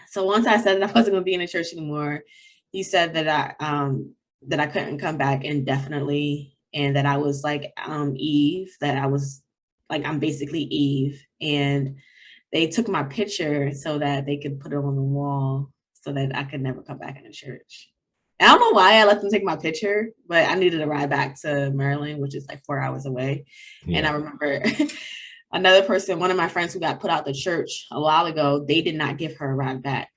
So once I said that I wasn't going to be in the church anymore, he said that I couldn't come back indefinitely, and that I was like Eve, that I was like, I'm basically Eve. And they took my picture so that they could put it on the wall so that I could never come back in the church. I don't know why I let them take my picture, but I needed a ride back to Maryland, which is like 4 hours away. Yeah. And I remember another person, one of my friends who got put out the church a while ago, they did not give her a ride back.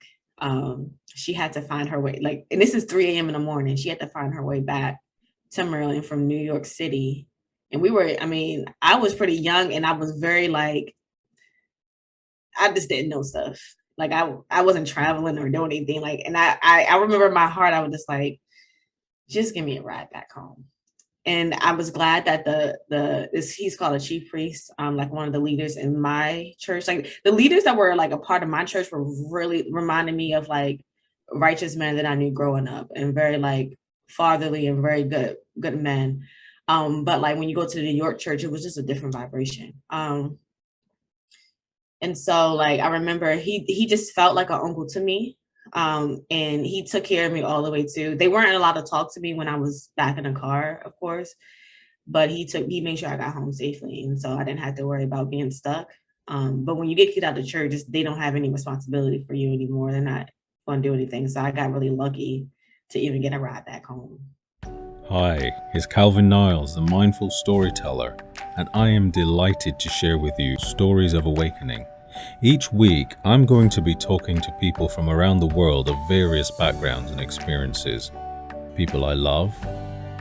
She had to find her way, like, and this is 3 a.m. in the morning. She had to find her way back to Maryland from New York City. And I was pretty young, and I was very like, I just didn't know stuff. Like I wasn't traveling or doing anything. Like, and I remember in my heart, I was just like, just give me a ride back home. And I was glad that he's called a chief priest, like one of the leaders in my church. Like the leaders that were like a part of my church were really reminding me of like righteous men that I knew growing up, and very like fatherly and very good men. But like when you go to the New York church, it was just a different vibration. And so like I remember he just felt like an uncle to me. And he took care of me all the way too. They weren't allowed to talk to me when I was back in the car, of course, but he made sure I got home safely. And so I didn't have to worry about being stuck. But when you get kicked out of church, they don't have any responsibility for you anymore. They're not going to do anything. So I got really lucky to even get a ride back home. Hi, it's Calvin Niles, the mindful storyteller, and I am delighted to share with you stories of awakening. Each week, I'm going to be talking to people from around the world of various backgrounds and experiences. People I love,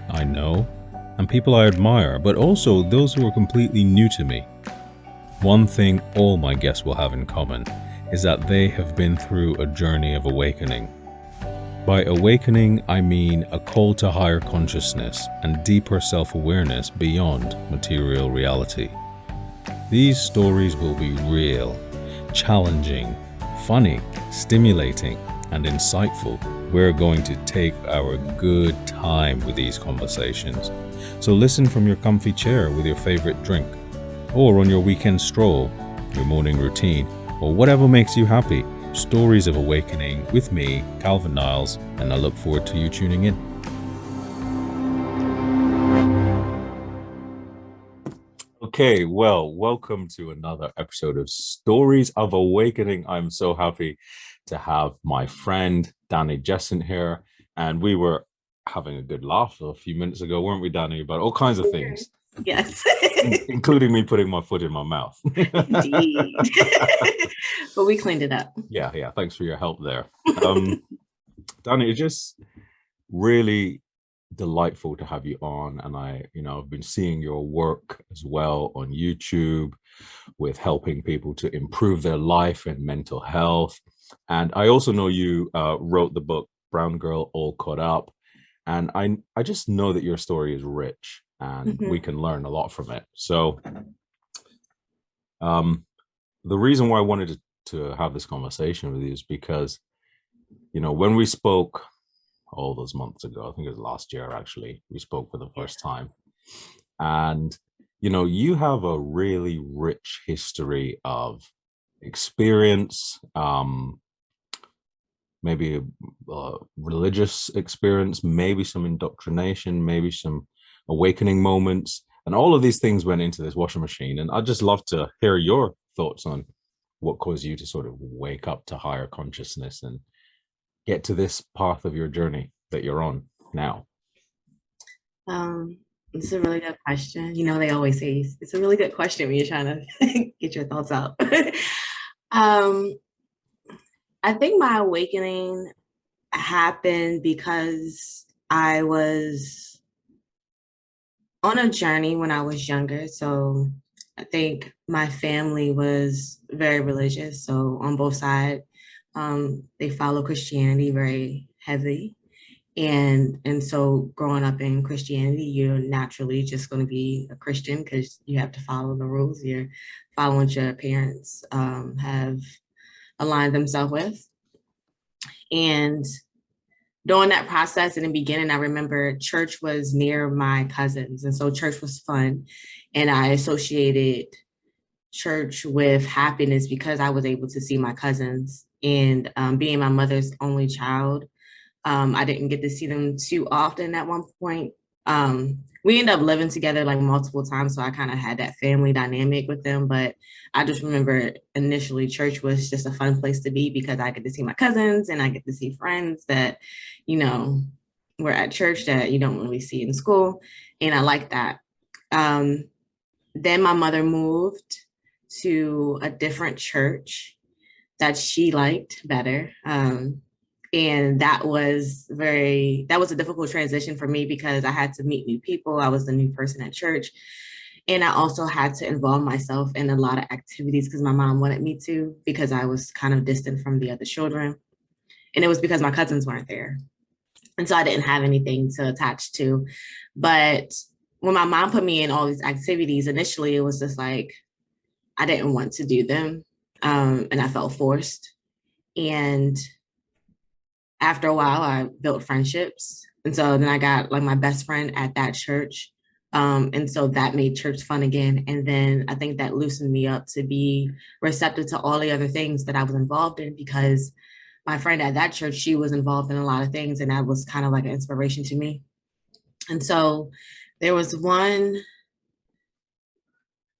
I know, and people I admire, but also those who are completely new to me. One thing all my guests will have in common is that they have been through a journey of awakening. By awakening, I mean a call to higher consciousness and deeper self-awareness beyond material reality. These stories will be real, challenging, funny, stimulating, and insightful. We're going to take our good time with these conversations. So listen from your comfy chair with your favorite drink, or on your weekend stroll, your morning routine, or whatever makes you happy. Stories of awakening with me, Calvin Niles, and I look forward to you tuning in. Okay, well, welcome to another episode of Stories of Awakening. I'm so happy to have my friend Dani Jessant here, and we were having a good laugh a few minutes ago, weren't we, Dani, about all kinds of things. Yes. Including me putting my foot in my mouth. Indeed. But we cleaned it up. Yeah. Thanks for your help there. Dani, it's just really delightful to have you on. And I've been seeing your work as well on YouTube with helping people to improve their life and mental health. And I also know you wrote the book, Brown Girl All Caught Up. And I just know that your story is rich and we can learn a lot from it. So the reason why I wanted to have this conversation with you is because, when we spoke all those months ago, I think it was last year, actually, we spoke for the first time. And, you have a really rich history of experience, maybe a religious experience, maybe some indoctrination, maybe some awakening moments. And all of these things went into this washing machine. And I'd just love to hear your thoughts on what caused you to sort of wake up to higher consciousness and get to this path of your journey that you're on now. It's a really good question. They always say it's a really good question when you're trying to get your thoughts out. I think my awakening happened because I was on a journey when I was younger. So I think my family was very religious. So on both sides, they follow Christianity very heavily. And so growing up in Christianity, you're naturally just going to be a Christian because you have to follow the rules. You're following what your parents have aligned themselves with. And during that process in the beginning, I remember church was near my cousins. And so church was fun. And I associated church with happiness because I was able to see my cousins And being my mother's only child, I didn't get to see them too often at one point. We ended up living together like multiple times, so I kind of had that family dynamic with them. But I just remember initially church was just a fun place to be because I get to see my cousins and I get to see friends that, you know, were at church that you don't really see in school. And I like that. Um, then my mother moved to a different church that she liked better. And that was a difficult transition for me because I had to meet new people. I was the new person at church. And I also had to involve myself in a lot of activities because my mom wanted me to, because I was kind of distant from the other children. And it was because my cousins weren't there. And so I didn't have anything to attach to. But when my mom put me in all these activities, initially it was just like, I didn't want to do them. And I felt forced. And after a while, I built friendships. And so then I got like my best friend at that church. And so that made church fun again. And then I think that loosened me up to be receptive to all the other things that I was involved in, because my friend at that church, she was involved in a lot of things. And that was kind of like an inspiration to me. And so there was one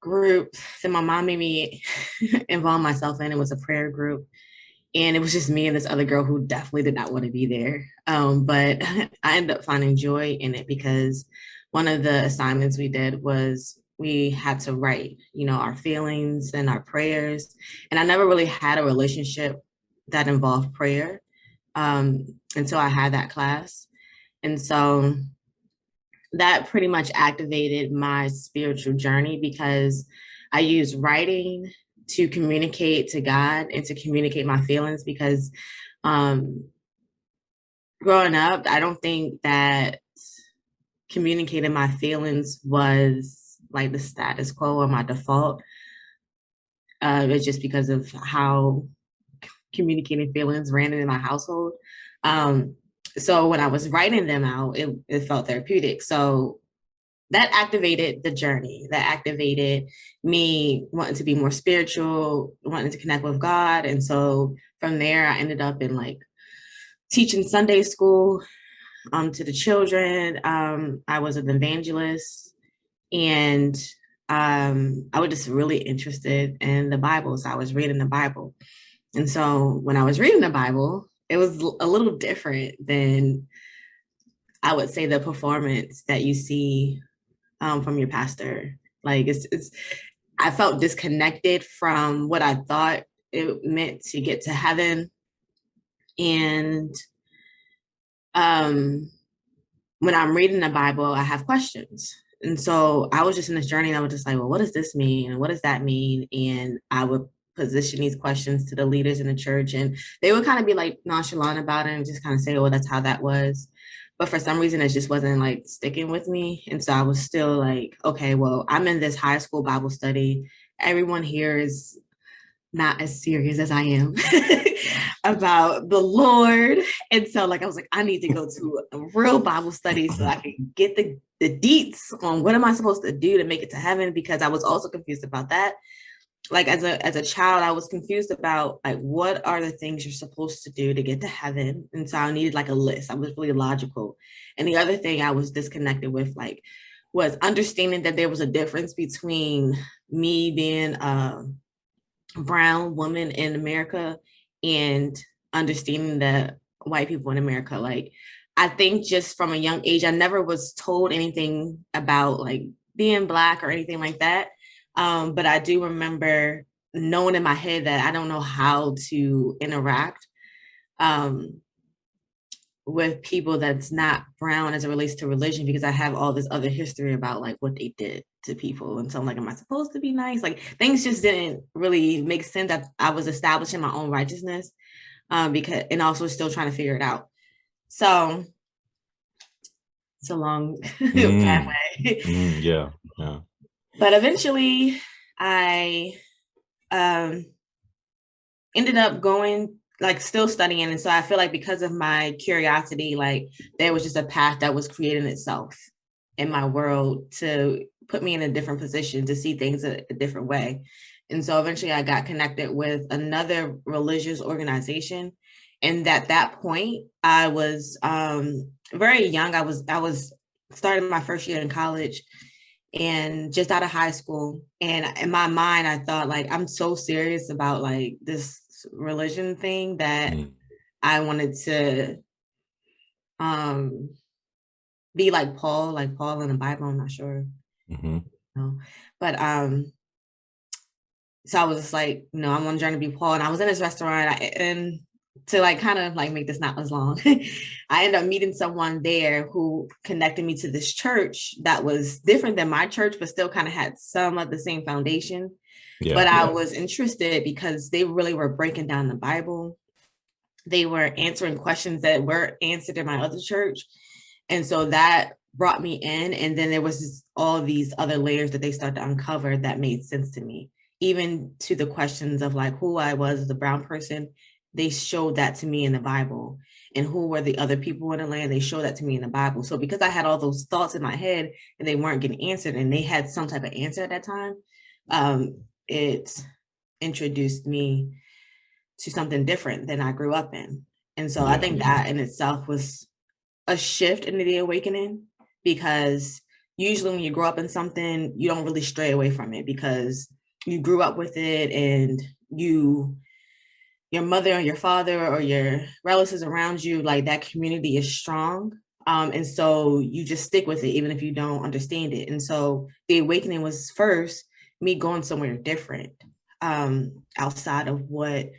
group that my mom made me involve myself in. It was a prayer group. And it was just me and this other girl who definitely did not want to be there. But I ended up finding joy in it because one of the assignments we did was we had to write, our feelings and our prayers. And I never really had a relationship that involved prayer until I had that class. And so that pretty much activated my spiritual journey because I used writing to communicate to God and to communicate my feelings, because growing up, I don't think that communicating my feelings was like the status quo or my default. It's just because of how communicating feelings ran in my household. So when I was writing them out, it felt therapeutic. So that activated the journey, that activated me wanting to be more spiritual, wanting to connect with God. And so from there, I ended up in like teaching Sunday school to the children. I was an evangelist, and I was just really interested in the Bible. So I was reading the Bible. And so when I was reading the Bible, it was a little different than, I would say, the performance that you see from your pastor. Like I felt disconnected from what I thought it meant to get to heaven. And when I'm reading the Bible, I have questions. And so I was just in this journey, and I was just like, well, what does this mean? And what does that mean? And I would position these questions to the leaders in the church, and they would kind of be like nonchalant about it and just kind of say, oh, that's how that was. But for some reason, it just wasn't like sticking with me. And so I was still like, okay, well, I'm in this high school Bible study. Everyone here is not as serious as I am about the Lord. And so like I was like, I need to go to a real Bible study so I can get the deets on what am I supposed to do to make it to heaven, because I was also confused about that. Like as a child, I was confused about like what are the things you're supposed to do to get to heaven. And so I needed like a list. I was really logical. And the other thing I was disconnected with like was understanding that there was a difference between me being brown woman in America and understanding that white people in America, like I think just from a young age, I never was told anything about like being Black or anything like that. But I do remember knowing in my head that I don't know how to interact with people that's not brown as it relates to religion, because I have all this other history about like what they did to people. And so I'm like, am I supposed to be nice? Like things just didn't really make sense. I was establishing my own righteousness because, and also still trying to figure it out. So it's a long pathway. Yeah. But eventually I ended up going, like still studying. And so I feel like because of my curiosity, like there was just a path that was creating itself in my world to put me in a different position to see things a different way. And so eventually I got connected with another religious organization. And at that point, I was very young. I was starting my first year in college and just out of high school. And in my mind, I thought like, I'm so serious about like this religion thing that Mm. I wanted to um be like Paul in the Bible. I'm not sure. Mm-hmm. No. But so I was just like, no, I'm on a journey to be Paul. And I was in this restaurant and to like kind of like make this not as long, I ended up meeting someone there who connected me to this church that was different than my church, but still kind of had some of the same foundation. Yeah. But I was interested because they really were breaking down the Bible. They were answering questions that weren't answered in my other church. And so that brought me in. And then there was all these other layers that they started to uncover that made sense to me, even to the questions of like who I was as a brown person. They showed that to me in the Bible. And who were the other people in the land? They showed that to me in the Bible. So because I had all those thoughts in my head and they weren't getting answered, and they had some type of answer at that time, it introduced me to something different than I grew up in. And so I Yeah. think that in itself was a shift in the awakening, because usually when you grow up in something, you don't really stray away from it because you grew up with it, and your mother or your father or your relatives around you, like that community is strong. And so you just stick with it, even if you don't understand it. And so the awakening was first me going somewhere different, outside of what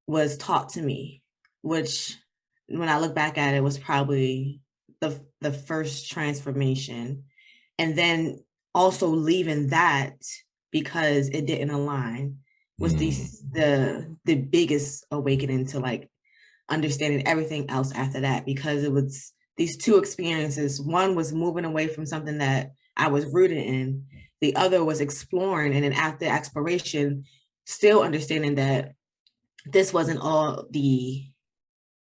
was taught to me, which when I look back at it was probably the first transformation. And then also leaving that because it didn't align was Mm. the biggest awakening to like understanding everything else after that, because it was these two experiences. One was moving away from something that I was rooted in. The other was exploring, and then after exploration, still understanding that this wasn't all the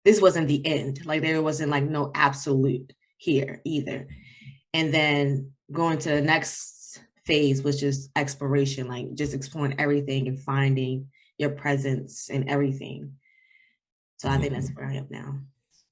this wasn't the end. Like there wasn't like no absolute here either. And then going to the next phase was just exploration, like just exploring everything and finding your presence in everything. So I think Mhm. that's where I am now.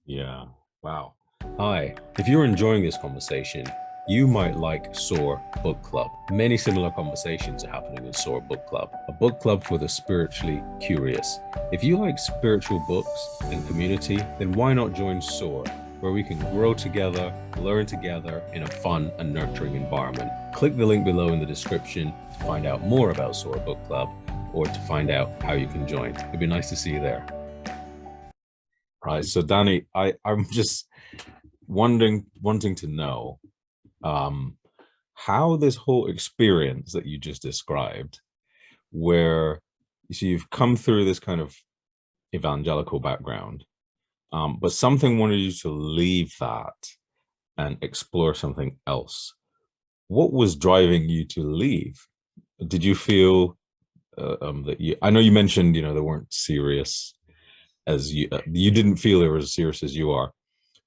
Yeah. Wow. Hi. If you're enjoying this conversation, you might like SOAR Book Club. Many similar conversations are happening in SOAR Book Club, a book club for the spiritually curious. If you like spiritual books and community, then why not join SOAR, where we can grow together, learn together in a fun and nurturing environment. Click the link below in the description to find out more about SOAR Book Club or to find out how you can join. It'd be nice to see you there. Right. So Dani, I'm just wanting to know um how this whole experience that you just described, where you see you've come through this kind of evangelical background, but something wanted you to leave that and explore something else. What was driving you to leave? Did you feel that you? I know you mentioned they weren't serious as you didn't feel they were as serious as you are.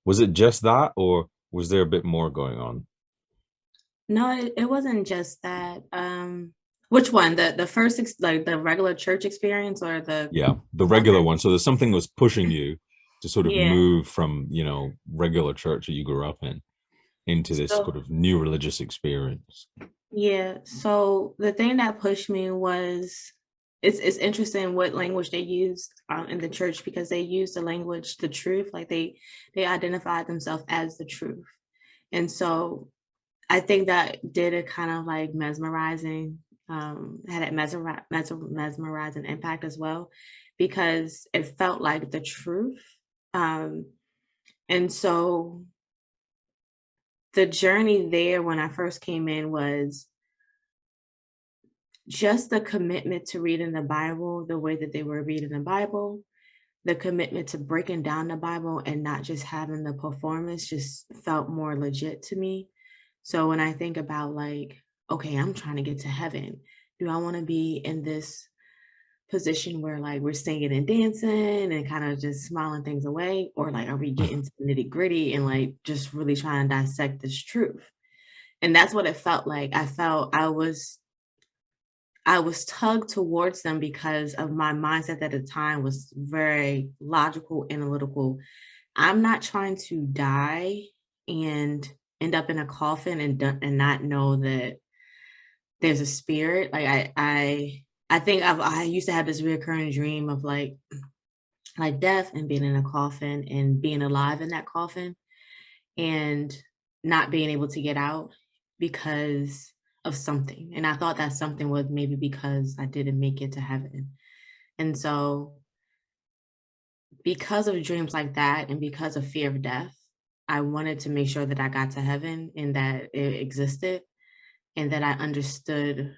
Was it just that, or was there a bit more going on? No, it wasn't just that. Which one? The first like the regular church experience or the Yeah, the regular okay. one. So there's something was pushing you to sort of Yeah. move from, regular church that you grew up in into this So sort of new religious experience. yeah. So the thing that pushed me was it's interesting what language they used in the church, because they used the language, the truth, like they identified themselves as the truth. And so I think that did a kind of like mesmerizing, had a mesmerizing impact as well, because it felt like the truth. Um, and so the journey there when I first came in was just the commitment to reading the Bible the way that they were reading the Bible, the commitment to breaking down the Bible and not just having the performance just felt more legit to me. So when I think about like, okay, I'm trying to get to heaven. Do I want to be in this position where like we're singing and dancing and kind of just smiling things away? Or like, are we getting to the nitty gritty and like just really trying to dissect this truth? And that's what it felt like. I felt I was tugged towards them because of my mindset at the time was very logical, analytical. I'm not trying to die and end up in a coffin and not know that there's a spirit. Like I think I used to have this recurring dream of like death and being in a coffin and being alive in that coffin and not being able to get out because of something. And I thought that something was maybe because I didn't make it to heaven. And so, because of dreams like that and because of fear of death, I wanted to make sure that I got to heaven and that it existed and that I understood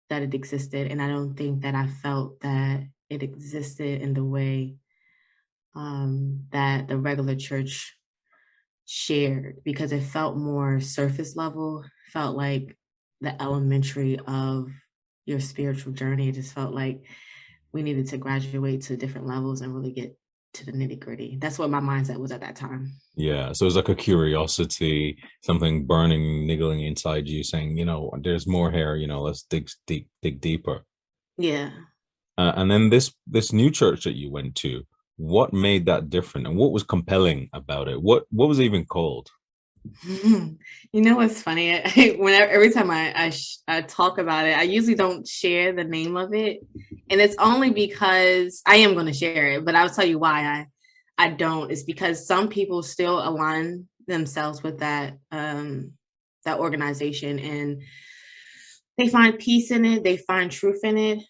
that it existed. And I don't think that I felt that it existed in the way that the regular church shared because it felt more surface level, felt like the elementary of your spiritual journey. It just felt like we needed to graduate to different levels and really get to the nitty gritty. That's what my mindset was at that time. Yeah, so it's like a curiosity, something burning, niggling inside you, saying, there's more here. Let's dig deeper. Yeah. And then this new church that you went to, what made that different, and what was compelling about it? What was it even called? You know what's funny? Whenever every time I talk about it, I usually don't share the name of it, and it's only because I am going to share it. But I'll tell you why I don't. It's because some people still align themselves with that organization, and they find peace in it. They find truth in it.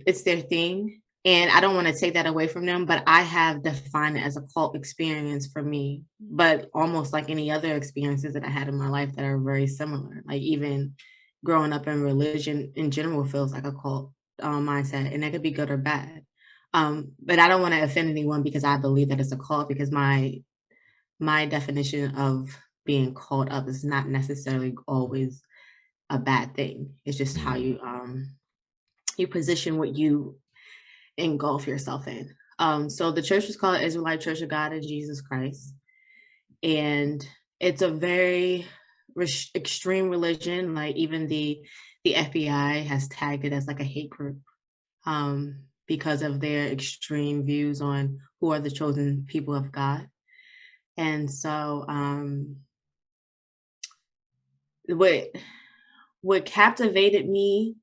It's their thing. And I don't want to take that away from them, but I have defined it as a cult experience for me, but almost like any other experiences that I had in my life that are very similar. Like even growing up in religion in general feels like a cult mindset, and that could be good or bad. But I don't want to offend anyone because I believe that it's a cult because my definition of being caught up is not necessarily always a bad thing. It's just how Mm, you position what you engulf yourself in. So the church was called Israelite Church of God in Jesus Christ, and it's a very extreme religion. Like even the FBI has tagged it as like a hate group because of their extreme views on who are the chosen people of God. And so, what what captivated me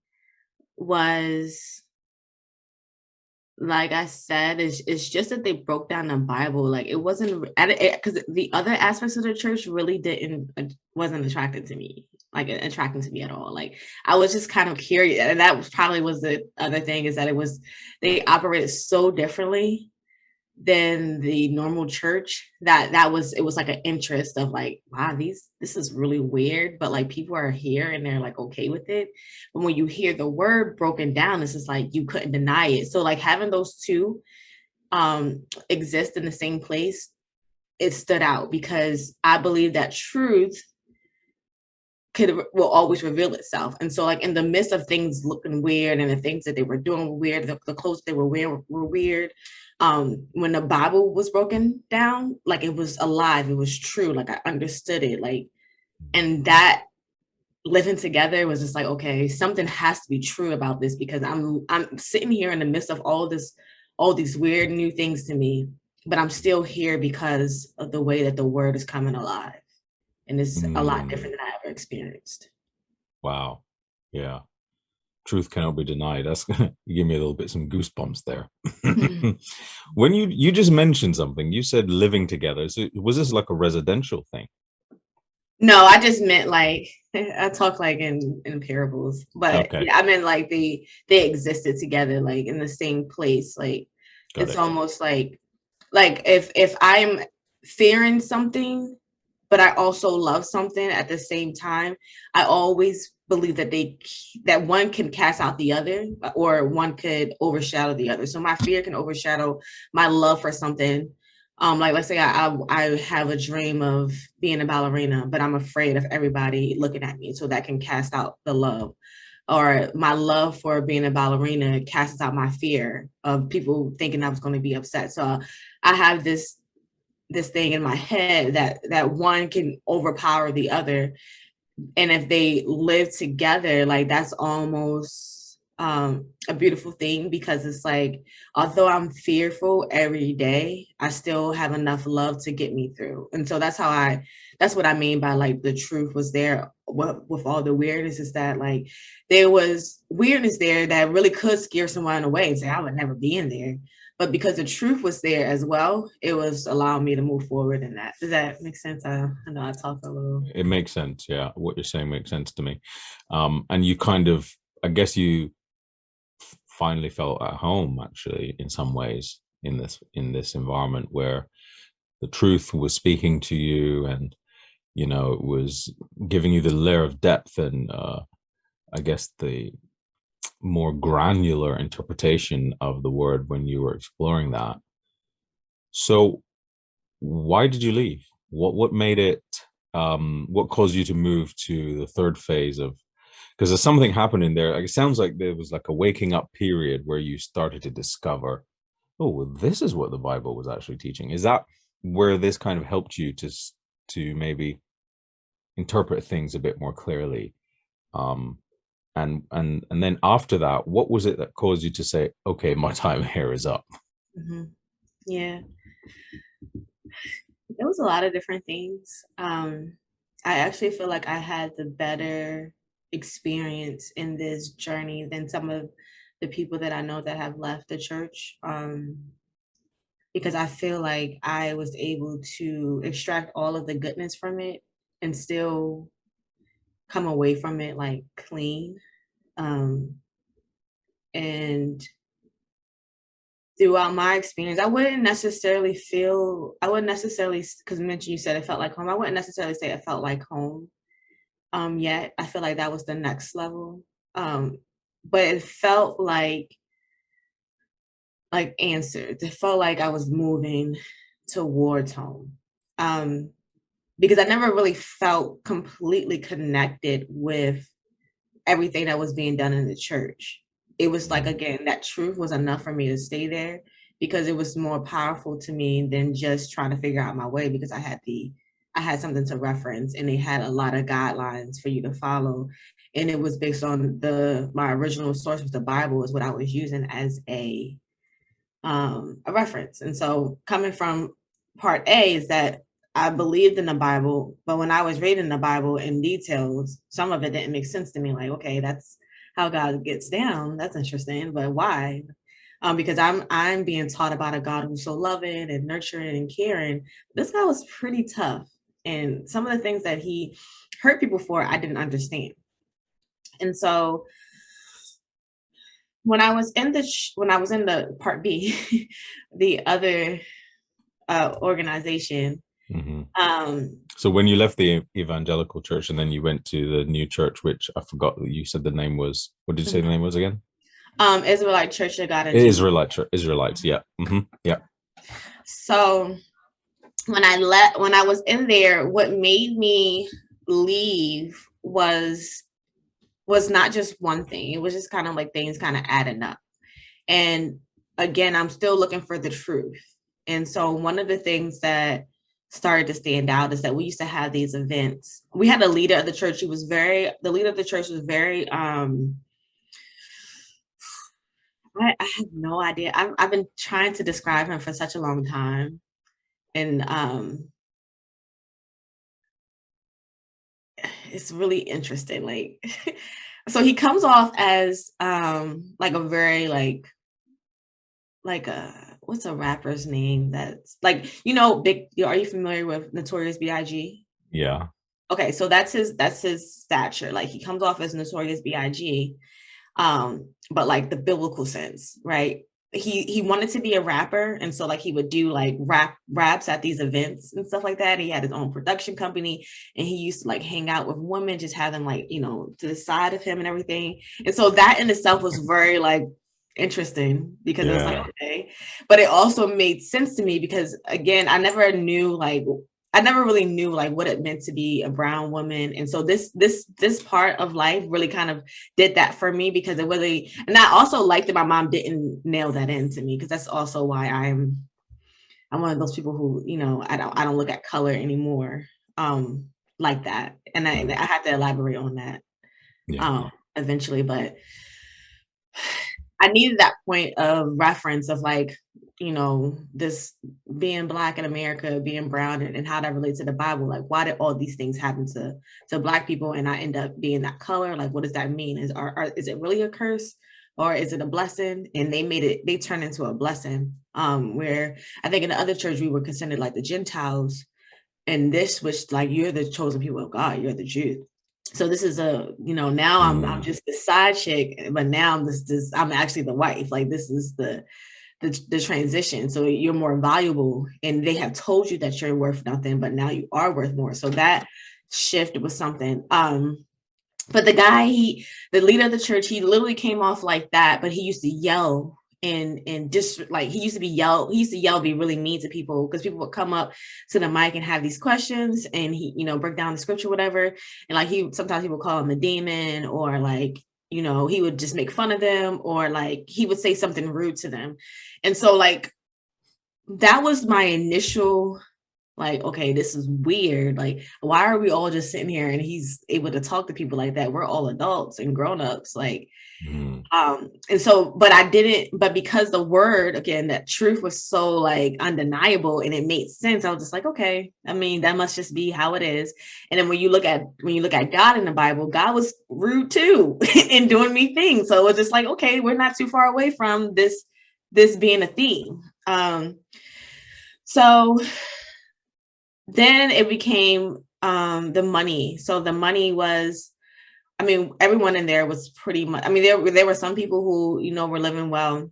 was like I said, it's just that they broke down the Bible. Like it wasn't because the other aspects of the church really didn't wasn't attracted to me, like attracting to me at all. Like I was just kind of curious, and that was probably was the other thing is that it was they operated so differently than the normal church that was it was like an interest of like wow this is really weird but like people are here and they're like okay with it but when you hear the word broken down it's just like you couldn't deny it so like having those two exist in the same place it stood out because I believe that truth will always reveal itself. And so like in the midst of things looking weird and the things that they were doing were weird, the clothes they were wearing were weird. When the Bible was broken down, like it was alive, it was true, like I understood it. Like, and that living together was just like, okay, something has to be true about this because I'm sitting here in the midst of all these weird new things to me, but I'm still here because of the way that the word is coming alive. And it's a lot mm, different than I ever experienced. wow. Yeah. Truth cannot be denied. That's you give me a little bit some goosebumps there. When you just mentioned something, you said living together. So was this like a residential thing? No, I just meant like I talk like in parables, but Okay, yeah, I meant like they existed together like in the same place. Like got it's it. almost like if I'm fearing something, but I also love something at the same time, I always believe that that one can cast out the other or one could overshadow the other. So my fear can overshadow my love for something. Like let's say I have a dream of being a ballerina, but I'm afraid of everybody looking at me. So that can cast out the love. Or my love for being a ballerina casts out my fear of people thinking I was going to be upset. So I have this thing in my head that one can overpower the other, and if they live together like that's almost a beautiful thing, because it's like, although I'm fearful every day, I still have enough love to get me through. And so that's what I mean by like the truth was there with all the weirdness, is that like there was weirdness there that really could scare someone away and say, I would never be in there. But because the truth was there as well, it was allowing me to move forward in that. Does that make sense? I know I talked a little. It makes sense. Yeah, what you're saying makes sense to me. And you kind of, I guess you finally felt at home, actually, in some ways, in this environment where the truth was speaking to you, and it was giving you the layer of depth and I guess the more granular interpretation of the word when you were exploring that. So why did you leave? What made it what caused you to move to the third phase of, because there's something happening there. Like, it sounds like there was like a waking up period where you started to discover, oh, well, this is what the Bible was actually teaching. Is that where this kind of helped you to maybe interpret things a bit more clearly? Um, and then after that, what was it that caused you to say, okay, my time here is up? Mhm. Yeah, it was a lot of different things. I actually feel like I had the better experience in this journey than some of the people that I know that have left the church. Because I feel like I was able to extract all of the goodness from it and still come away from it like clean. Um, and throughout my experience, I wouldn't necessarily, because mention you said it felt like home. I wouldn't necessarily say it felt like home yet. I feel like that was the next level. Um, but it felt like answered. It felt like I was moving towards home. Um, because I never really felt completely connected with everything that was being done in the church. It was like, again, that truth was enough for me to stay there, because it was more powerful to me than just trying to figure out my way, because I had something to reference, and they had a lot of guidelines for you to follow. And it was based on my original source was the Bible, is what I was using as a reference. And so coming from part A is that I believed in the Bible, but when I was reading the Bible in details, some of it didn't make sense to me. Like, okay, that's how God gets down. That's interesting, but why? Because I'm being taught about a God who's so loving and nurturing and caring. This guy was pretty tough, and some of the things that he hurt people for, I didn't understand. And so when I was in the part B, the other organization. Mm-hmm. Um, So when you left the evangelical church and then you went to the new church, which I forgot that you said the name was, what did you say the name was again? Israelite Church of God in Jesus. Israelites. Yeah. Mm-hmm. Yeah. So when I was in there, what made me leave was not just one thing. It was just kind of like things kind of adding up. And again, I'm still looking for the truth. And so one of the things that started to stand out is that we used to have these events. We had a leader of the church who was the leader of the church was very, I have no idea. I've been trying to describe him for such a long time. And it's really interesting. Like, so he comes off as like a very like a what's a rapper's name that's like, big, are you familiar with Notorious B.I.G.? Yeah. Okay, so that's his stature. Like, he comes off as Notorious B.I.G., but like the biblical sense, right? He wanted to be a rapper, and so like he would do like raps at these events and stuff like that. He had his own production company, and he used to like hang out with women, just have them like, to the side of him and everything. And so that in itself was very like interesting, because it was like, Yeah. okay, but it also made sense to me, because again, I never really knew like what it meant to be a brown woman. And so this part of life really kind of did that for me, because it really, and I also liked that my mom didn't nail that into me, because that's also why I'm one of those people who, I don't look at color anymore like that. And I have to elaborate on that Yeah. eventually. But I needed that point of reference of like, this being Black in America, being brown, and how that relates to the Bible. Like, why did all these things happen to Black people, and I end up being that color? Like, what does that mean? Is it really a curse, or is it a blessing? And they turned into a blessing. Where I think in the other church we were considered like the Gentiles, and this was like, you're the chosen people of God, you're the Jews. So this is now I'm just the side chick, but now I'm actually the wife. Like, this is the transition. So you're more valuable, and they have told you that you're worth nothing, but now you are worth more. So that shift was something. But the guy, the leader of the church, he literally came off like that, but he used to yell and just like he used to yell, be really mean to people, because people would come up to the mic and have these questions, and he, break down the scripture, whatever. And like sometimes he would call him a demon, or like, he would just make fun of them, or like he would say something rude to them. And so like that was my initial like, okay, this is weird. Like, why are we all just sitting here and he's able to talk to people like that? We're all adults and grown-ups. Like, and so, but because the word, again, that truth was so like undeniable and it made sense, I was just like, okay, I mean, that must just be how it is. And then when you look at God in the Bible, God was rude too in doing me things. So it was just like, okay, we're not too far away from this being a theme. So then it became the money. So the money was, I mean, everyone in there was pretty much, I mean, there were some people who, were living well.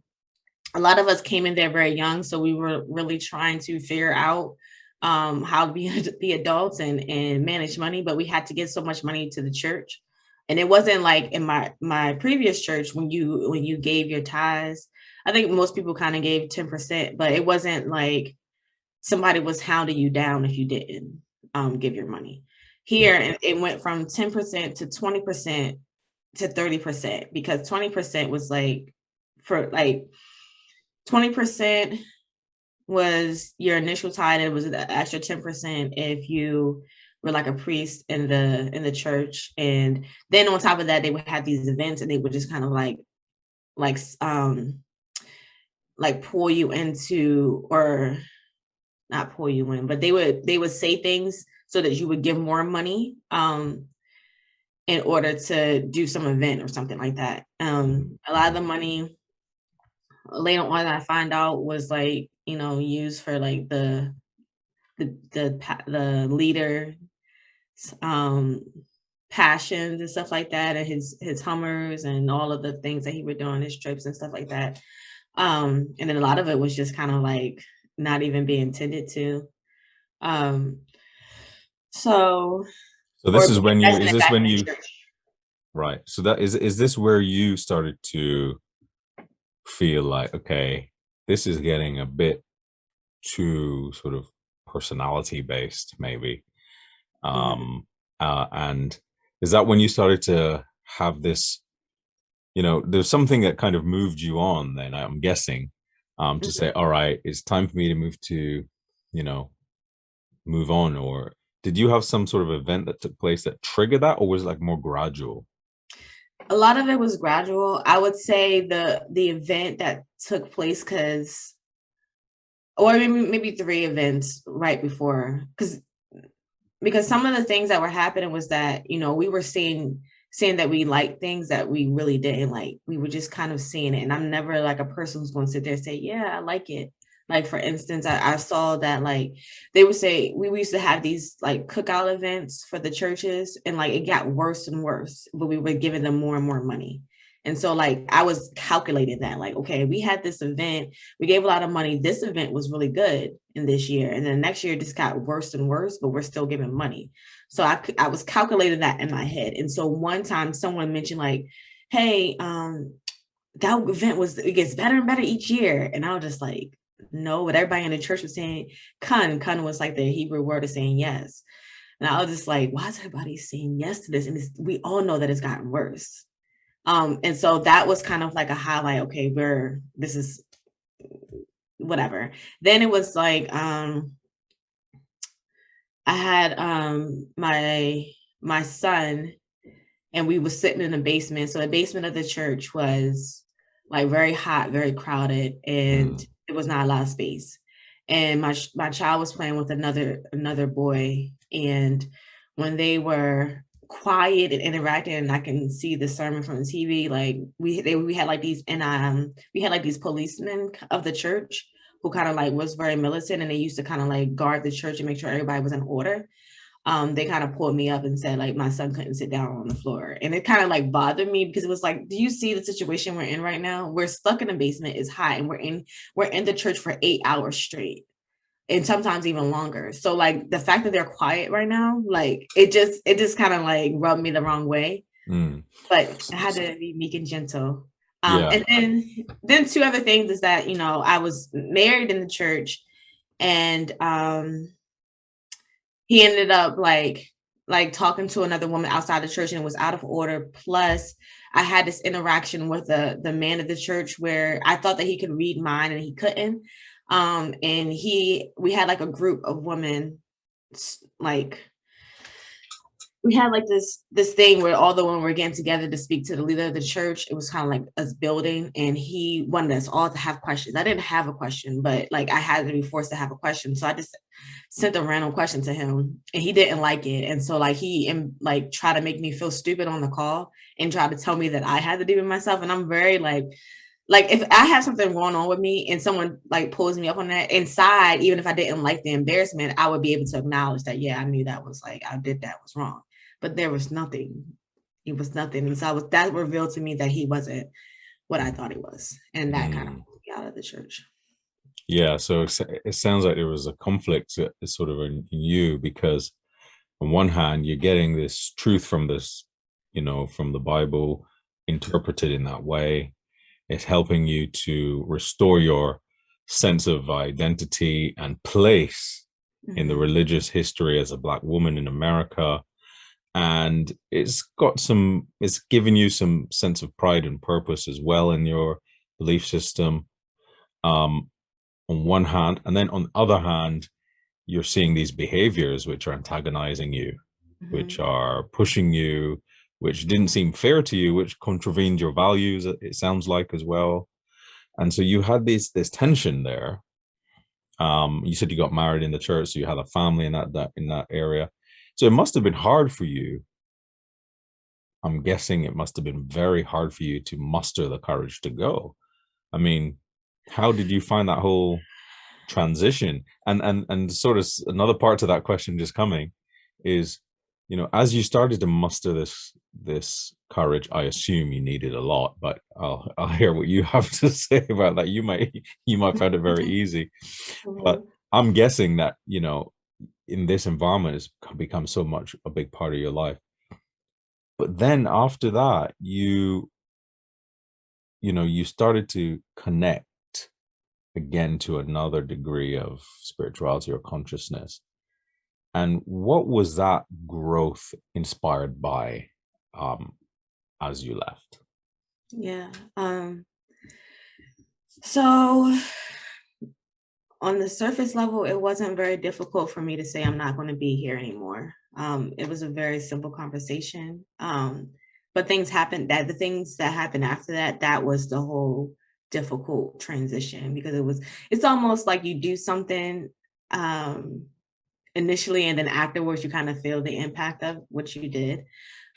A lot of us came in there very young, so we were really trying to figure out how to be adults and manage money, but we had to give so much money to the church. And it wasn't like in my previous church when you gave your tithes. I think most people kind of gave 10%, but it wasn't like somebody was hounding you down if you didn't give your money. Here, it went from 10% to 20% to 30%, because 20% was like, for like 20% was your initial tithe, and it was the extra 10% if you were like a priest in the church. And then on top of that, they would have these events, and they would just kind of like pull you into, or not pull you in, but they would say things so that you would give more money in order to do some event or something like that. A lot of the money later on I find out was like, used for like the leader passions and stuff like that, and his Hummers and all of the things that he would do on his trips and stuff like that. And then a lot of it was just kind of like not even being tended to. So So or this is when you, investing is it this back when in you, the church. right? So that is this where you started to feel like, okay, this is getting a bit too sort of personality based, maybe? Mhm. And is that when you started to have this, there's something that kind of moved you on then, I'm guessing, to say, Mhm. all right, it's time for me to move to, you know, move on? Or did you have some sort of event that took place that triggered that, or was it like more gradual? A lot of it was gradual. I would say the event that took place, or maybe three events right before, because some of the things that were happening was that, we were seeing that we liked things that we really didn't like. We were just kind of seeing it. And I'm never like a person who's going to sit there and say, yeah, I like it. Like, for instance, I saw that like they would say we used to have these like cookout events for the churches, and like it got worse and worse, but we were giving them more and more money. And so like I was calculating that, like, okay, we had this event, we gave a lot of money. This event was really good in this year. And then next year it just got worse and worse, but we're still giving money. So I was calculating that in my head. And so one time someone mentioned like, hey, that event it gets better and better each year. And I was just like, no, but everybody in the church was saying kun was like the Hebrew word of saying yes. And I was just like, why is everybody saying yes to this? And we all know that it's gotten worse. And so that was kind of like a highlight. Okay, this is whatever. Then it was like, I had my son, and we was sitting in the basement. So the basement of the church was like very hot, very crowded, and Mm. it was not a lot of space. And my child was playing with another boy, and when they were quiet and interacting, and I can see the sermon from the TV, like we had like these, and we had like these policemen of the church who kind of like was very militant, and they used to kind of like guard the church and make sure everybody was in order. They kind of pulled me up and said like my son couldn't sit down on the floor, and it kind of like bothered me because it was like, do you see the situation we're in right now? We're stuck in the basement, it's hot, and we're in the church for 8 hours straight, and sometimes even longer. So like the fact that they're quiet right now, like it just kind of like rubbed me the wrong way. Mm. But I had to be meek and gentle. Yeah. And then two other things is that, I was married in the church, and he ended up like talking to another woman outside the church, and it was out of order. Plus, I had this interaction with the man of the church where I thought that he could read mine and he couldn't. And we had like a group of women, like we had like this thing where all the women were getting together to speak to the leader of the church. It was kind of like us building, and he wanted us all to have questions. I didn't have a question, but like I had to be forced to have a question. So I just sent a random question to him, and he didn't like it. And so like like tried to make me feel stupid on the call and tried to tell me that I had to do it myself. And I'm very like if I have something going on with me and someone like pulls me up on that inside, even if I didn't like the embarrassment, I would be able to acknowledge that, yeah, I knew that was like, I did that was wrong. But there was nothing. It was nothing. And so that revealed to me that he wasn't what I thought he was. And that kind of Mm. pulled me out of the church. Yeah. So it sounds like there was a conflict sort of in you, because on one hand, you're getting this truth from this, from the Bible, interpreted in that way. It's helping you to restore your sense of identity and place in the Mhm. religious history as a Black woman in America. And it's given you some sense of pride and purpose as well in your belief system, on one hand. And then on the other hand, you're seeing these behaviors which are antagonizing you, which Mhm. are pushing you, which didn't seem fair to you, which contravened your values, it sounds like, as well. And so you had this tension there. You said you got married in the church, so you had a family in that area. So it must have been hard for you. I'm guessing it must have been very hard for you to muster the courage to go. I mean, how did you find that whole transition? And sort of another part to that question just coming is, as you started to muster this courage, I assume you needed a lot, but I'll hear what you have to say about that. You might find it very easy, but Mhm. I'm guessing that, in this environment, it's become so much a big part of your life. But then after that, you started to connect again to another degree of spirituality or consciousness. And what was that growth inspired by, um, as you left? Yeah. So on the surface level, it wasn't very difficult for me to say I'm not going to be here anymore. It was a very simple conversation. But the things that happened after that, that was the whole difficult transition, because it's almost like you do something um, initially, and then afterwards you kind of feel the impact of what you did.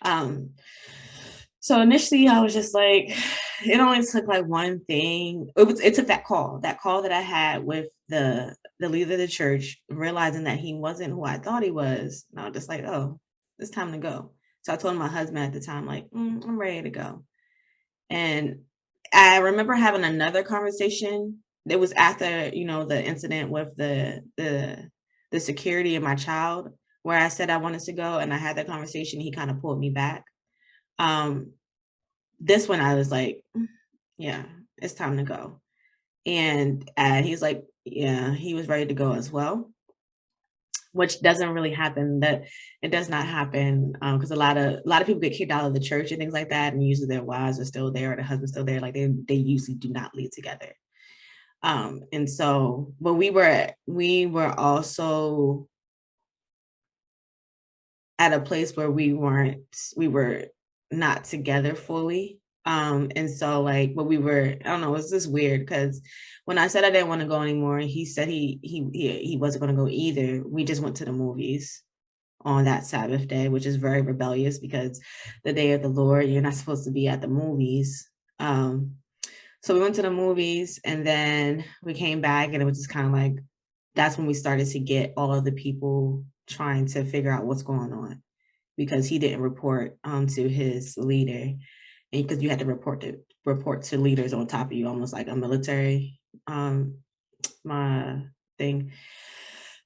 Um, so initially I was just like, it only took like one thing. It took that call that I had with the leader of the church, realizing that he wasn't who I thought he was. And I was just like, oh, it's time to go. So I told my husband at the time, like, I'm ready to go. And I remember having another conversation. It was after, the incident with the security of my child, where I said I wanted to go, and I had that conversation. He kind of pulled me back. Um, this one I was like, yeah, it's time to go. And he's like, yeah, he was ready to go as well, which doesn't really happen. That it does not happen, because a lot of people get kicked out of the church and things like that, and usually their wives are still there or their husband's still there. Like they usually do not leave together. And so, but we were also at a place where we were not together fully. And so like, but we were, I don't know, it was just weird because when I said I didn't want to go anymore, he said he wasn't going to go either. We just went to the movies on that Sabbath day, which is very rebellious because the day of the Lord, you're not supposed to be at the movies. So we went to the movies and then we came back and it was just kind of like, that's when we started to get all of the people trying to figure out what's going on because he didn't report to his leader, and because you had to report to leaders on top of you, almost like a military my thing.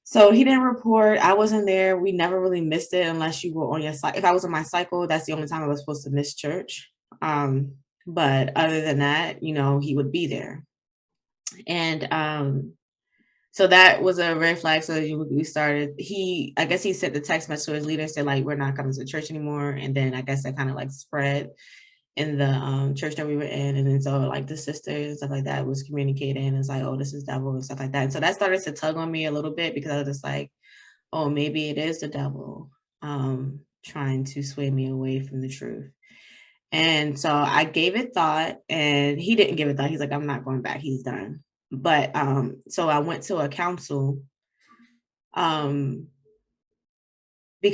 So he didn't report. I wasn't there. We never really missed it unless you were on your cycle. If I was on my cycle, that's the only time I was supposed to miss church. But other than that, he would be there. And so that was a red flag. So we started, I guess he sent the text message to his leader, said like, we're not coming to church anymore. And then I guess that kind of like spread in the church that we were in. And then so like the sisters and stuff like that was communicating. And it's like, oh, this is devil and stuff like that. And so that started to tug on me a little bit because I was just like, oh, maybe it is the devil trying to sway me away from the truth. And so I gave it thought, and he didn't give it thought. He's like, I'm not going back. He's done. But so I went to a council because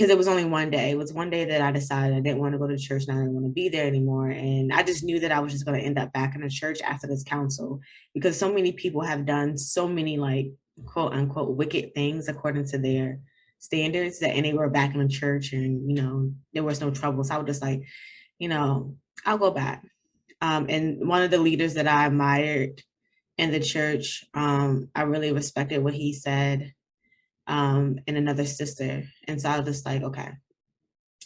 it was only one day. It was one day that I decided I didn't want to go to church and I didn't want to be there anymore. And I just knew that I was just going to end up back in the church after this council because so many people have done so many like quote unquote wicked things according to their standards and they were back in the church and there was no trouble. So I was just like, I'll go back. And one of the leaders that I admired in the church, I really respected what he said, and another sister. And so I was just like, okay.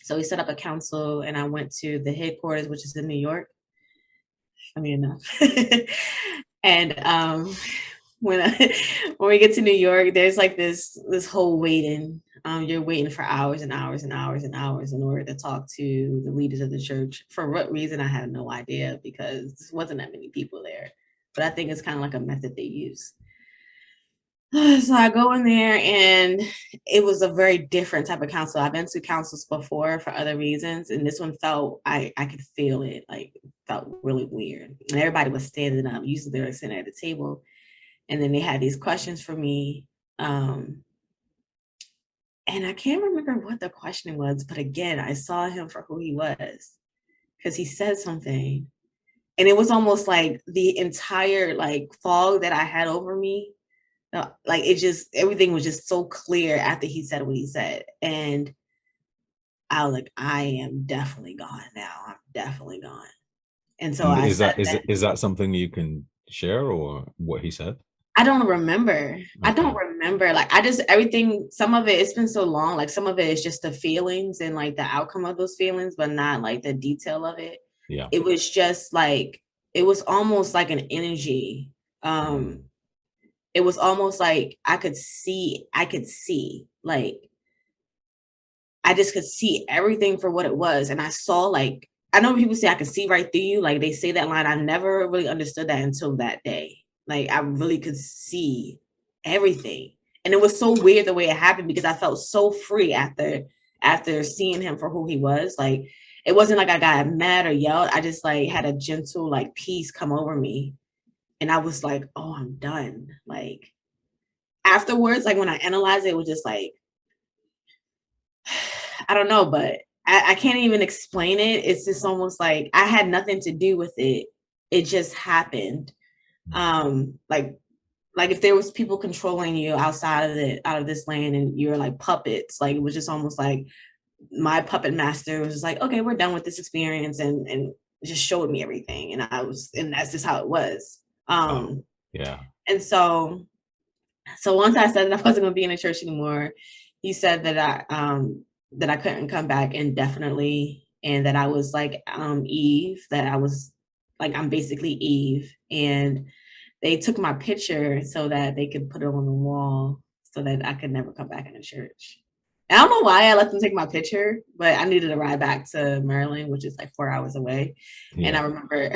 So we set up a council and I went to the headquarters, which is in New York. Funny enough. And when we get to New York, there's like this whole waiting. You're waiting for hours and hours and hours and hours in order to talk to the leaders of the church. For what reason, I have no idea because there wasn't that many people there. But I think it's kind of like a method they use. So I go in there and it was a very different type of council. I've been to councils before for other reasons. And this one felt, I could feel it, like felt really weird. And everybody was standing up. Usually they were sitting at the table. And then they had these questions for me. And I can't remember what the question was, but again, I saw him for who he was because he said something. And it was almost like the entire like fog that I had over me. Like everything was just so clear after he said what he said. And I was like, I am definitely gone now. I'm definitely gone. And so I said that. Is that something you can share or what he said? I don't remember. Okay. I don't remember. Like everything, some of it, it's been so long. Like some of it is just the feelings and like the outcome of those feelings, but not like the detail of it. Yeah. It was just like, it was almost like an energy. It was almost like I could see, like, I just could see everything for what it was. And I saw like, I know people say I can see right through you. Like they say that line. I never really understood that until that day. Like I really could see everything. And it was so weird the way it happened because I felt so free after seeing him for who he was. Like it wasn't like I got mad or yelled. I just like had a gentle like peace come over me. And I was like, oh, I'm done. Like afterwards, like when I analyzed it, it was just like, I don't know, but I can't even explain it. It's just almost like I had nothing to do with it. It just happened. Like if there was people controlling you out of this land and you're like puppets, like it was just almost like my puppet master was just like, okay, we're done with this experience and just showed me everything. And that's just how it was. Yeah. And so once I said that I wasn't going to be in the church anymore, he said that I couldn't come back indefinitely and that I was like Eve, that I was like, I'm basically Eve. And they took my picture so that they could put it on the wall so that I could never come back in the church. And I don't know why I let them take my picture, but I needed a ride back to Maryland, which is like 4 hours away. Yeah. And I remember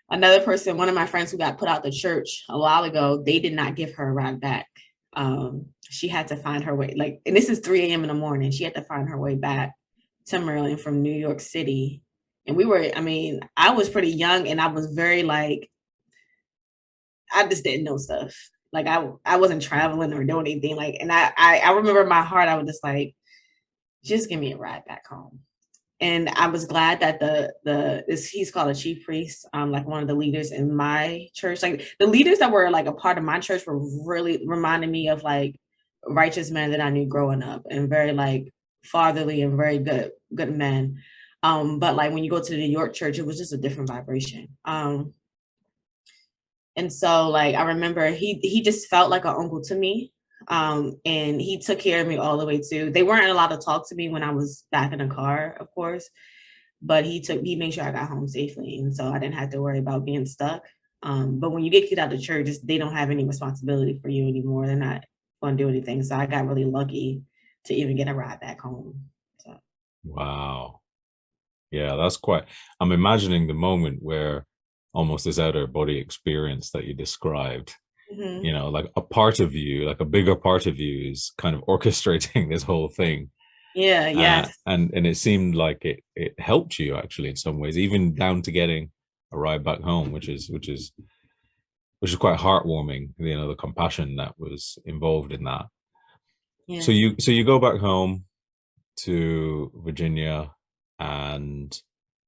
another person, one of my friends who got put out the church a while ago, they did not give her a ride back. She had to find her way, and this is 3 a.m. in the morning. She had to find her way back to Maryland from New York City. And we were, I mean, I was pretty young and I was very like, I just didn't know stuff. Like I wasn't traveling or doing anything. Like, and I remember in my heart, I was just like, just give me a ride back home. And I was glad that he's called a chief priest, like one of the leaders in my church. Like the leaders that were like a part of my church were really reminding me of like righteous men that I knew growing up, and very like fatherly and very good men. But like when you go to the New York church, it was just a different vibration. And so like I remember he just felt like an uncle to me. And he took care of me all the way too. They weren't allowed to talk to me when I was back in the car, of course, but he made sure I got home safely, and so I didn't have to worry about being stuck. But when you get kicked out of church, they don't have any responsibility for you anymore. They're not going to do anything. So I got really lucky to even get a ride back home. So. Wow. Yeah, that's quite. I'm imagining the moment where almost this outer body experience that you described, Mm-hmm. like a part of you, like a bigger part of you is kind of orchestrating this whole thing. Yeah. Yes. And it seemed like it helped you actually in some ways, even down to getting a ride back home, which is quite heartwarming, the compassion that was involved in that. Yeah. So you go back home to Virginia, and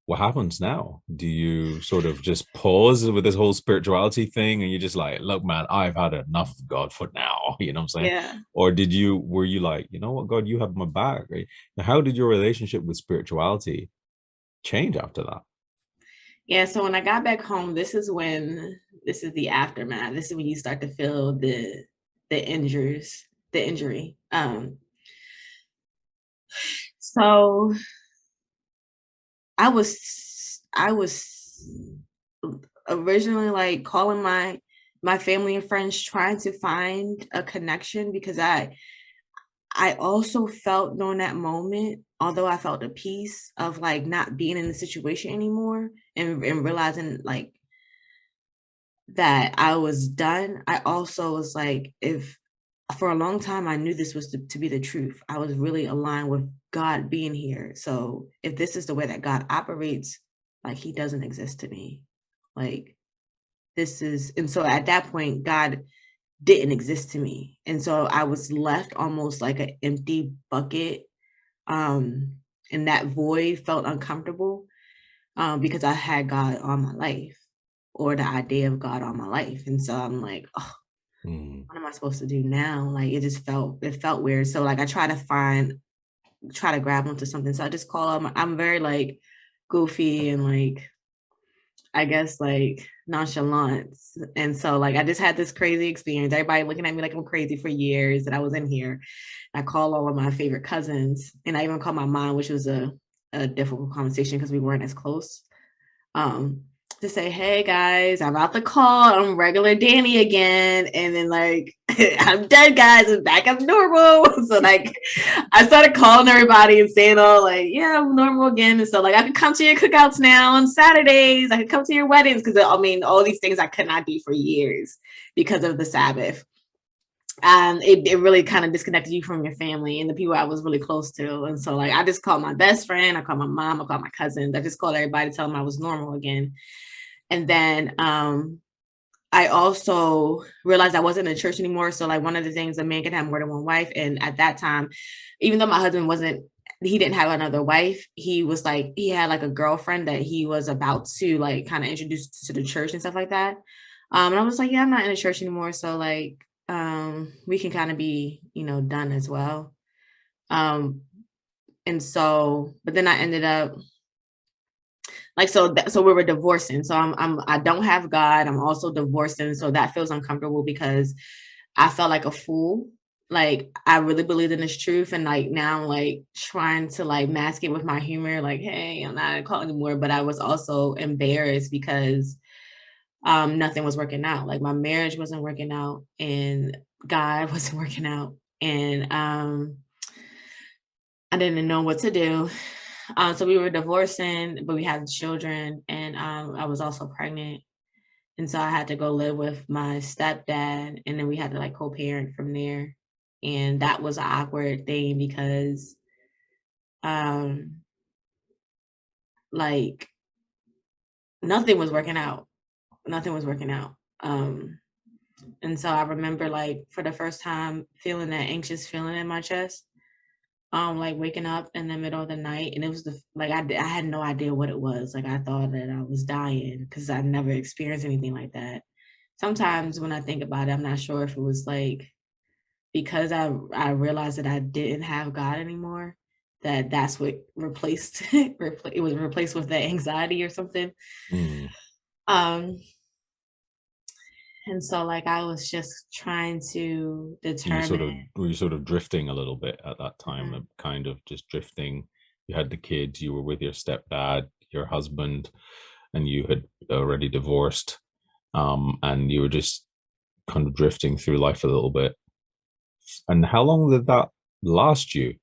what happens now? Do you sort of just pause with this whole spirituality thing and you're just like, look, man, I've had enough of God for now, you know what I'm saying? Yeah. Or were you like, you know what, God, you have my back, right? Now, how did your relationship with spirituality change after that? Yeah. So when I got back home, this is the aftermath. This is when you start to feel the injury. So I was originally like calling my family and friends, trying to find a connection, because I also felt during that moment, although I felt a peace of like not being in the situation anymore, and realizing like that I was done. I also was like, if for a long time I knew this was to be the truth. I was really aligned with God being here. So if this is the way that God operates, like he doesn't exist to me. Like this is, and so at that point, God didn't exist to me. And so I was left almost like an empty bucket. Um, and that void felt uncomfortable, because I had God all my life, or the idea of God all my life. And so I'm like, oh, Mm. what am I supposed to do now? Like it felt weird. So like I try to grab onto something. So I just call him. I'm very like goofy and like, I guess like nonchalant. And so like I just had this crazy experience. Everybody looking at me like I'm crazy for years that I was in here. I call all of my favorite cousins, and I even called my mom, which was a difficult conversation because we weren't as close. Um, to say, hey guys, I'm out the call. I'm regular Dani again. And then like I'm dead, guys, I'm back up normal. So like I started calling everybody and saying, oh, like, yeah, I'm normal again. And so like I could come to your cookouts now on Saturdays. I could come to your weddings, because I mean all these things I could not do for years because of the Sabbath. It really kind of disconnected you from your family and the people I was really close to. And so like I just called my best friend, I called my mom, I called my cousins, I just called everybody to tell them I was normal again. And then I also realized I wasn't in church anymore. So like one of the things, a man can have more than one wife. And at that time, even though my husband he didn't have another wife, he was like, he had like a girlfriend that he was about to like kind of introduce to the church and stuff like that. And I was like, yeah, I'm not in the church anymore. So like, we can kind of be, done as well. Um, and so, but then I ended up like, so we were divorcing. So I don't have God. I'm also divorcing. So that feels uncomfortable because I felt like a fool. Like I really believed in this truth, and like now I'm like trying to like mask it with my humor, like, hey, I'm not a cult anymore. But I was also embarrassed because nothing was working out. Like my marriage wasn't working out, and God wasn't working out. And I didn't know what to do. So we were divorcing, but we had children, and I was also pregnant. And so I had to go live with my stepdad, and then we had to like co-parent from there. And that was an awkward thing because um like nothing was working out. Nothing was working out. And so I remember like for the first time feeling that anxious feeling in my chest, like waking up in the middle of the night, and it was like I had no idea what it was. Like I thought that I was dying because I never experienced anything like that. Sometimes when I think about it, I'm not sure if it was like because I realized that I didn't have God anymore, that's what replaced it was replaced with the anxiety or something. Mm. Um, and so like I was just trying to determine. Were you sort of drifting a little bit at that time, Mhm. kind of just drifting? You had the kids, you were with your stepdad, your husband, and you had already divorced, and you were just kind of drifting through life a little bit. And how long did that last you?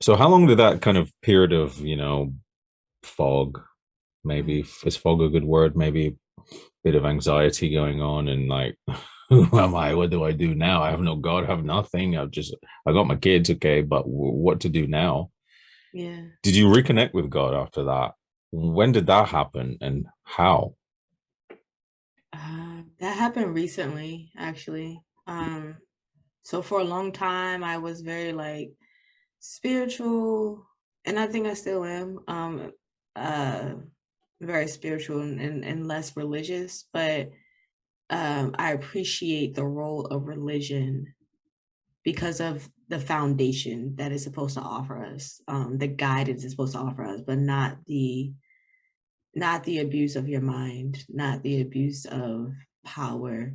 So how long did that kind of period of, fog, maybe, Mhm. is fog a good word? Maybe a bit of anxiety going on and like, who am I? What do I do now? I have no God, I have nothing. I got my kids, okay, but what to do now? Yeah. Did you reconnect with God after that? When did that happen and how? That happened recently, actually. So for a long time, I was very like spiritual, and I think I still am. Uh, very spiritual and less religious, but I appreciate the role of religion because of the foundation that it's supposed to offer us, the guidance it's supposed to offer us, but not the abuse of your mind, not the abuse of power,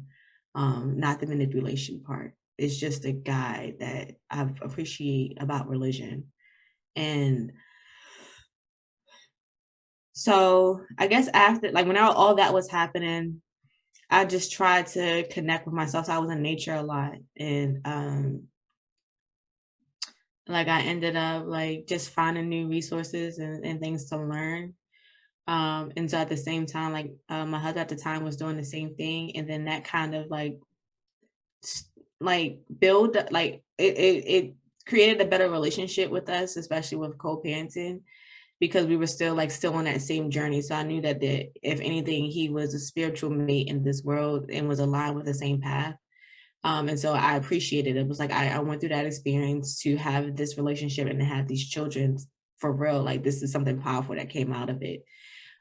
not the manipulation part. It's just a guide that I appreciate about religion. And so I guess after, like, when all that was happening, I just tried to connect with myself. So I was in nature a lot. And like, I ended up, like, just finding new resources and things to learn. And so at the same time, like, my husband at the time was doing the same thing. And then that kind of like build like it created a better relationship with us, especially with co-parenting, because we were still on that same journey. So I knew that if anything, he was a spiritual mate in this world and was aligned with the same path. And so I appreciated it. It was like I went through that experience to have this relationship and to have these children for real. Like this is something powerful that came out of it.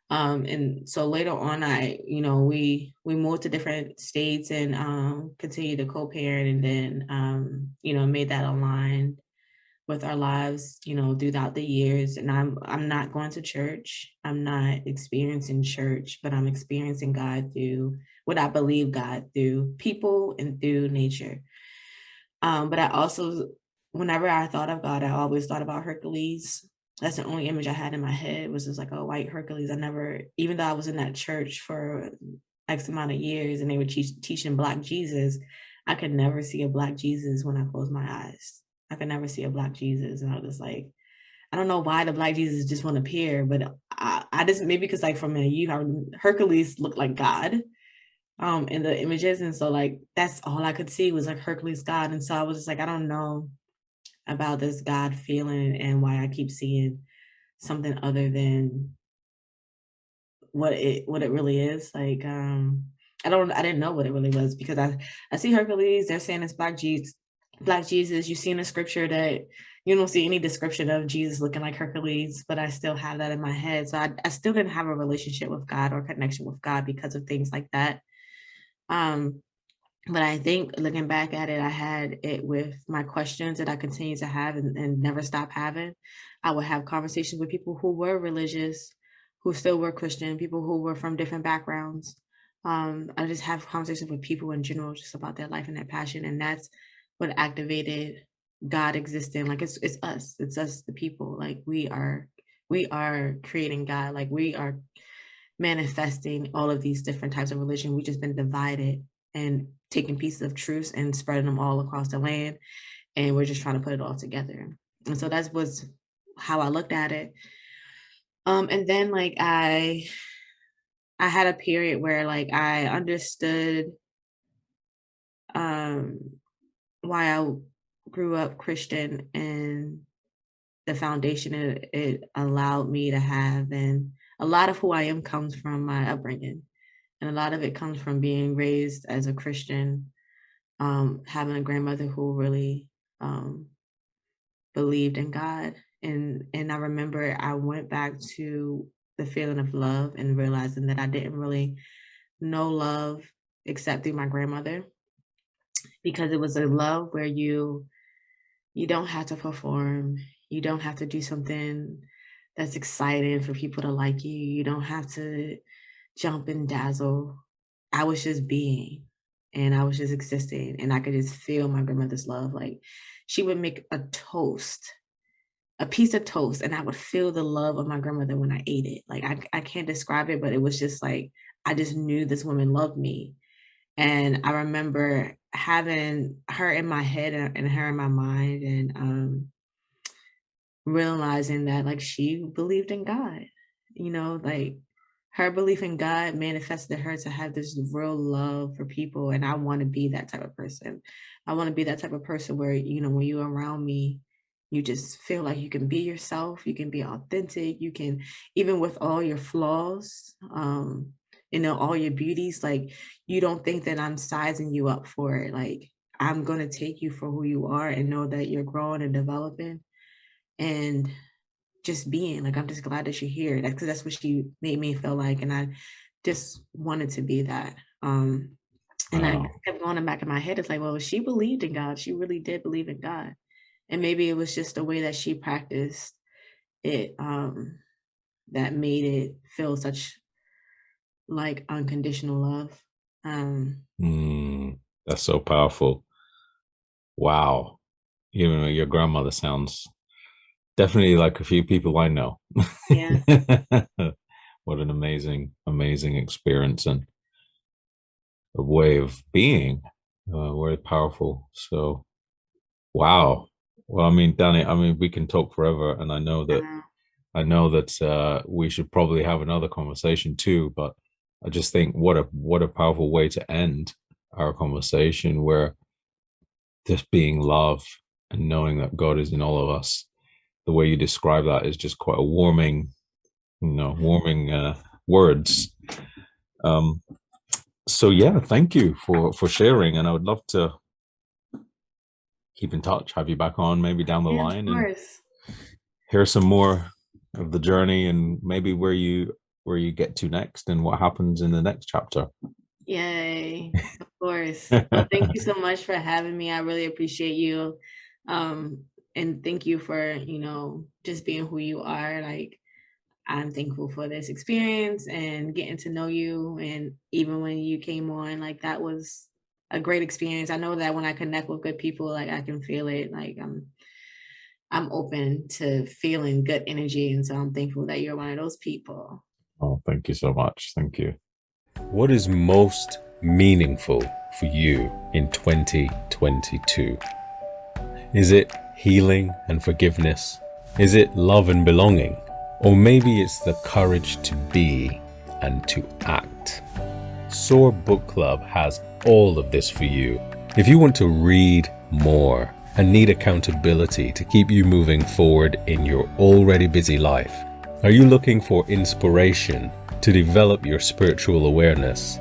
And so later on, we moved to different states and continued to co-parent, and then made that aligned with our lives, throughout the years. And I'm not going to church. I'm not experiencing church, but I'm experiencing God through what I believe God through people and through nature. But I also, whenever I thought of God, I always thought about Hercules. That's the only image I had in my head, was just like a white Hercules. I never, even though I was in that church for X amount of years and they were teaching Black Jesus, I could never see a Black Jesus when I closed my eyes. I could never see a Black Jesus. And I was like, I don't know why the Black Jesus just won't appear, but I just, maybe because like from a youth, Hercules looked like God in the images. And so like that's all I could see was like Hercules God. And so I was just like, I don't know about this God feeling and why I keep seeing something other than what it really is. Like I didn't know what it really was, because I see Hercules, they're saying it's Black Jesus. Black Jesus, you see in the scripture that you don't see any description of Jesus looking like Hercules, but I still have that in my head. So I still didn't have a relationship with God or connection with God because of things like that. Um, But I think looking back at it, I had it with my questions that I continue to have and never stop having. I would have conversations with people who were religious, who still were Christian, people who were from different backgrounds. I just have conversations with people in general just about their life and their passion. And that's what activated God existing. Like it's us, the people. Like we are creating God. Like we are manifesting all of these different types of religion. We've just been divided and taking pieces of truth and spreading them all across the land. And we're just trying to put it all together. And so that was how I looked at it. And then like I had a period where like I understood um why I grew up Christian and the foundation it allowed me to have. And a lot of who I am comes from my upbringing. And a lot of it comes from being raised as a Christian, having a grandmother who really believed in God. And I remember I went back to the feeling of love and realizing that I didn't really know love except through my grandmother, because it was a love where you don't have to perform, you don't have to do something that's exciting for people to like you, you don't have to jump and dazzle. I was just being, and I was just existing, and I could just feel my grandmother's love. Like, she would make a piece of toast, and I would feel the love of my grandmother when I ate it. Like, I can't describe it, but it was just like, I just knew this woman loved me. And I remember having her in my head and her in my mind, and realizing that, like, she believed in God, like, her belief in God manifested her to have this real love for people, and I wanna be that type of person. I wanna be that type of person where, when you're around me, you just feel like you can be yourself, you can be authentic, you can, even with all your flaws, all your beauties, like, you don't think that I'm sizing you up for it. Like, I'm gonna take you for who you are and know that you're growing and developing, and just being, like, I'm just glad that you're here. That's 'cause that's what she made me feel like, and I just wanted to be that. And I Wow. kept going back in my head, it's like, well, she believed in God. She really did believe in God. And maybe it was just the way that she practiced it, that made it feel such like unconditional love. Um, That's so powerful. Wow. Your grandmother sounds definitely like a few people I know. yeah, What an amazing, amazing experience and a way of being. Very powerful. So, wow. Well, I mean, Danny, I mean, we can talk forever, and uh, I know that we should probably have another conversation too. But I just think what a powerful way to end our conversation, where just being love and knowing that God is in all of us. The way you describe that is just quite a warming words. Um, so yeah, thank you for sharing, and I would love to keep in touch, have you back on maybe down the yeah, of line, and course. hear some more of the journey and maybe where you get to next and what happens in the next chapter. Yay, of course. Well, thank you so much for having me. I really appreciate you. And thank you for, just being who you are. Like, I'm thankful for this experience and getting to know you. And even when you came on, like, that was a great experience. I know that when I connect with good people, like, I can feel it. Like, I'm open to feeling good energy. And so I'm thankful that you're one of those people. Oh, thank you so much. Thank you. What is most meaningful for you in 2022? Is it healing and forgiveness? Is it love and belonging? Or maybe it's the courage to be and to act. Soar Book Club has all of this for you. If you want to read more and need accountability to keep you moving forward in your already busy life, are you looking for inspiration to develop your spiritual awareness?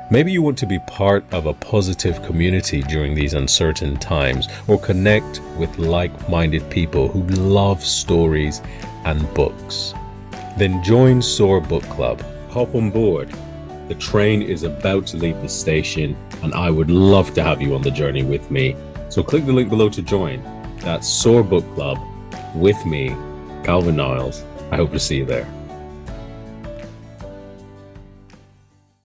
Maybe you want to be part of a positive community during these uncertain times, or connect with like-minded people who love stories and books. Then join Soar Book Club. Hop on board. The train is about to leave the station, and I would love to have you on the journey with me. So click the link below to join. That's Soar Book Club with me, Calvin Niles. I hope to see you there.